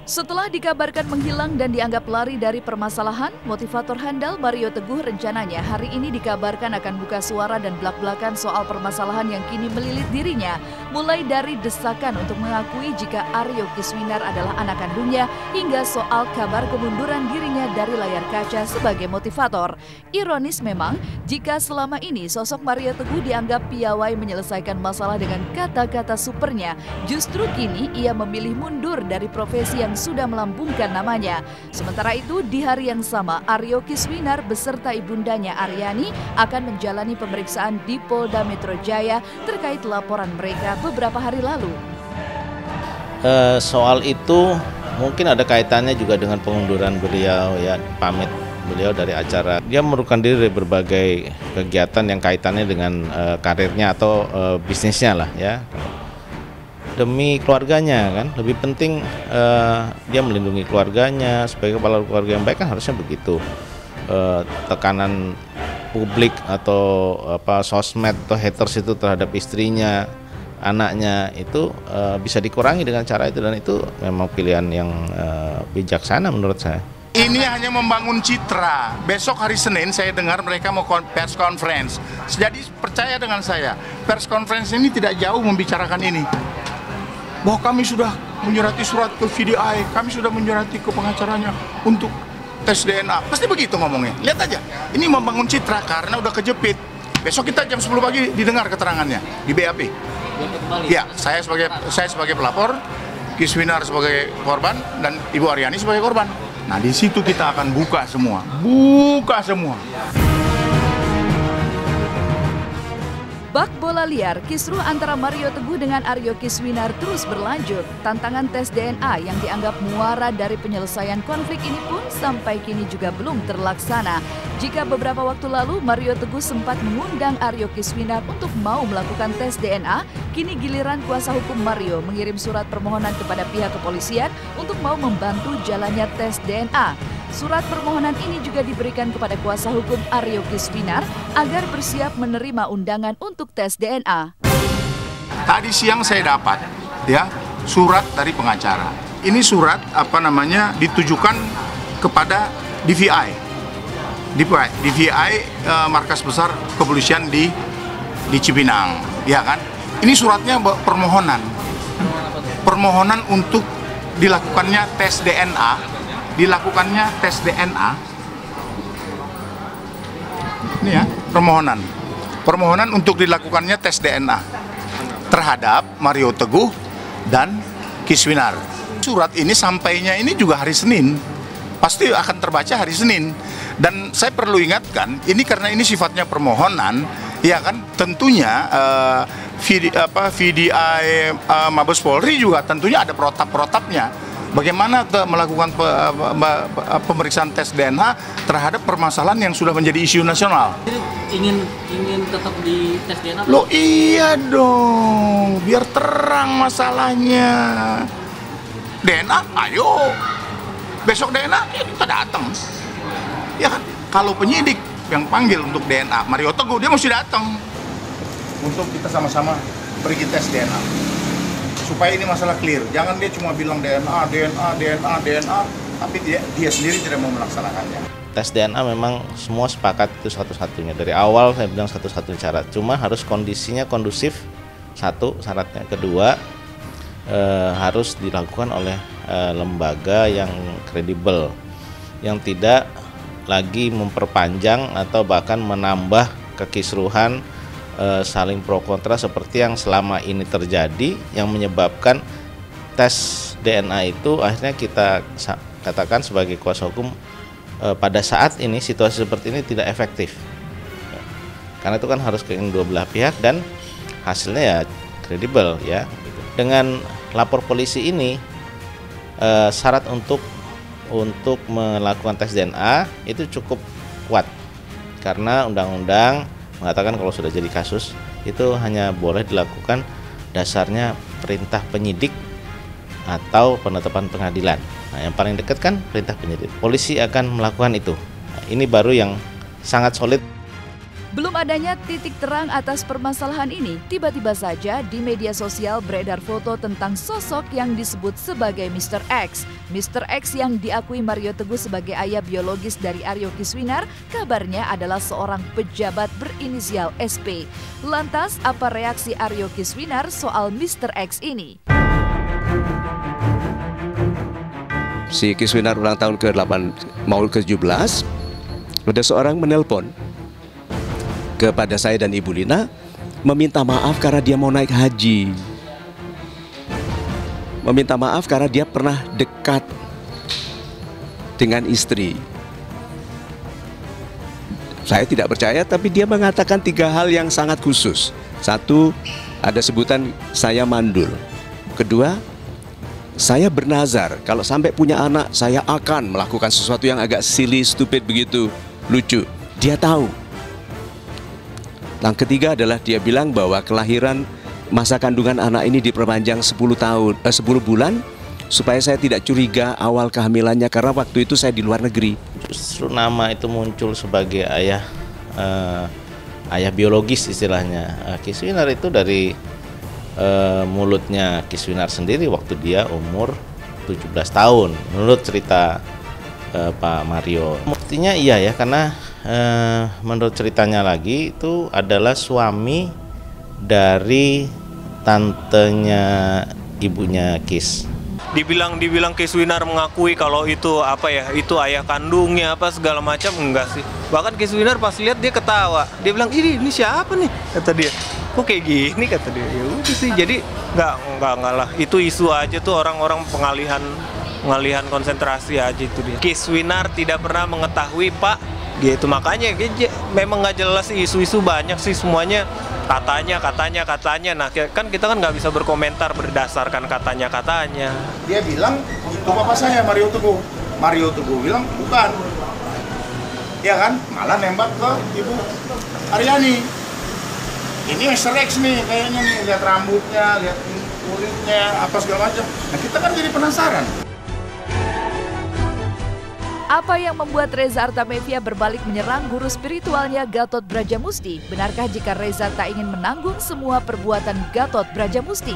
Setelah dikabarkan menghilang dan dianggap lari dari permasalahan, motivator handal Mario Teguh rencananya hari ini dikabarkan akan buka suara dan blak-blakan soal permasalahan yang kini melilit dirinya, mulai dari desakan untuk mengakui jika Aryo Kiswinar adalah anak kandungnya, hingga soal kabar kemunduran dirinya dari layar kaca sebagai motivator. Ironis memang, jika selama ini sosok Mario Teguh dianggap piawai menyelesaikan masalah dengan kata-kata supernya, justru kini ia memilih mundur dari profesi yang sudah melambungkan namanya. Sementara itu, di hari yang sama, Aryo Kiswinar beserta ibundanya Aryani akan menjalani pemeriksaan di Polda Metro Jaya terkait laporan mereka beberapa hari lalu. Soal itu mungkin ada kaitannya juga dengan pengunduran beliau, ya, pamit beliau dari acara. Dia mengundurkan diri dari berbagai kegiatan yang kaitannya dengan karirnya atau bisnisnya lah, ya. Demi keluarganya kan, lebih penting dia melindungi keluarganya. Sebagai kepala keluarga yang baik kan harusnya begitu. Tekanan publik atau sosmed atau haters itu terhadap istrinya, anaknya itu bisa dikurangi dengan cara itu, dan itu memang pilihan yang bijaksana menurut saya. Ini hanya membangun citra. Besok hari Senin saya dengar mereka mau pers conference. Jadi percaya dengan saya, pers conference ini tidak jauh membicarakan ini. Bahwa kami sudah menyurati surat ke VDI, kami sudah menyurati ke pengacaranya untuk tes DNA. Pasti begitu ngomongnya. Lihat aja, ini membangun citra karena udah kejepit. Besok kita jam 10 pagi didengar keterangannya di BAP. Ya, saya sebagai pelapor, Kiswinar sebagai korban, dan Ibu Aryani sebagai korban. Nah, di situ kita akan buka semua. Bak bola liar, kisruh antara Mario Teguh dengan Aryo Kiswinar terus berlanjut. Tantangan tes DNA yang dianggap muara dari penyelesaian konflik ini pun sampai kini juga belum terlaksana. Jika beberapa waktu lalu Mario Teguh sempat mengundang Aryo Kiswinar untuk mau melakukan tes DNA, kini giliran kuasa hukum Mario mengirim surat permohonan kepada pihak kepolisian untuk mau membantu jalannya tes DNA. Surat permohonan ini juga diberikan kepada kuasa hukum Aryo Kiswinar agar bersiap menerima undangan untuk tes DNA. Tadi siang saya dapat surat dari pengacara. Ini surat ditujukan kepada DVI. DVI markas besar kepolisian di Cipinang, ya kan? Ini suratnya permohonan untuk dilakukannya tes DNA. Ini ya, permohonan untuk dilakukannya tes DNA terhadap Mario Teguh dan Kiswinar. Surat ini sampainya ini juga hari Senin, pasti akan terbaca hari Senin. Dan saya perlu ingatkan, ini karena ini sifatnya permohonan, ya kan, tentunya VDI Mabes Polri juga tentunya ada protap-protapnya. Bagaimana melakukan pemeriksaan tes DNA terhadap permasalahan yang sudah menjadi isu nasional? Ingin tetap di tes DNA? Loh iya dong, biar terang masalahnya. DNA, ayo. Besok DNA, ya kita datang. Ya kan, kalau penyidik yang panggil untuk DNA, Mario Teguh, dia mesti datang. Untuk kita sama-sama pergi tes DNA. Supaya ini masalah clear, jangan dia cuma bilang DNA, tapi dia sendiri tidak mau melaksanakannya. Tes DNA memang semua sepakat itu satu-satunya. Dari awal saya bilang satu-satunya cara, cuma harus kondisinya kondusif, satu syaratnya. Kedua, harus dilakukan oleh lembaga yang kredibel, yang tidak lagi memperpanjang atau bahkan menambah kekisruhan, saling pro kontra seperti yang selama ini terjadi, yang menyebabkan tes DNA itu akhirnya kita katakan sebagai kuasa hukum pada saat ini situasi seperti ini tidak efektif, karena itu kan harus keinginan dua belah pihak dan hasilnya ya kredibel, ya. Dengan lapor polisi ini syarat untuk melakukan tes DNA itu cukup kuat, karena undang-undang mengatakan kalau sudah jadi kasus itu hanya boleh dilakukan dasarnya perintah penyidik atau penetapan pengadilan. Nah, yang paling dekat kan perintah penyidik. Polisi akan melakukan itu. Nah, ini baru yang sangat solid. Belum adanya titik terang atas permasalahan ini, tiba-tiba saja di media sosial beredar foto tentang sosok yang disebut sebagai Mr. X. Mr. X yang diakui Mario Teguh sebagai ayah biologis dari Aryo Kiswinar, kabarnya adalah seorang pejabat berinisial SP. Lantas, apa reaksi Aryo Kiswinar soal Mr. X ini? Si Kiswinar ulang tahun ke-8 mau ke-17, ada seorang menelpon kepada saya dan Ibu Lina meminta maaf karena dia mau naik haji. Meminta maaf karena dia pernah dekat dengan istri. Saya tidak percaya, tapi dia mengatakan 3 hal yang sangat khusus. 1, ada sebutan saya mandul. Kedua, saya bernazar kalau sampai punya anak saya akan melakukan sesuatu yang agak silly, stupid begitu, lucu. Dia tahu. Yang ketiga adalah dia bilang bahwa kelahiran masa kandungan anak ini diperpanjang 10 bulan supaya saya tidak curiga awal kehamilannya karena waktu itu saya di luar negeri. Justru nama itu muncul sebagai ayah biologis istilahnya. Kiswinar itu dari mulutnya Kiswinar sendiri waktu dia umur 17 tahun menurut cerita Pak Mario. Buktinya iya ya, karena menurut ceritanya lagi itu adalah suami dari tantenya ibunya Kis. Dibilang Kiswinar mengakui kalau itu apa ya, itu ayah kandungnya apa segala macam, enggak sih. Bahkan Kiswinar pas lihat dia ketawa, dia bilang ini siapa nih, kata dia. Kok kayak gini, kata dia. Ya udah sih, jadi enggak lah, itu isu aja tuh, orang-orang pengalihan konsentrasi aja itu dia. Kiswinar tidak pernah mengetahui Pak gitu, makanya memang nggak jelas sih, isu-isu banyak sih, semuanya katanya. Nah kan kita kan nggak bisa berkomentar berdasarkan katanya. Dia bilang itu bapak saya Mario Teguh bilang bukan, ya kan, malah nembak ke Ibu Aryani. Ini Mr. X nih kayaknya nih, lihat rambutnya, lihat kulitnya, apa segala macam. Nah kita kan jadi penasaran. Apa yang membuat Reza Artamevia berbalik menyerang guru spiritualnya Gatot Brajamusti? Benarkah jika Reza tak ingin menanggung semua perbuatan Gatot Brajamusti?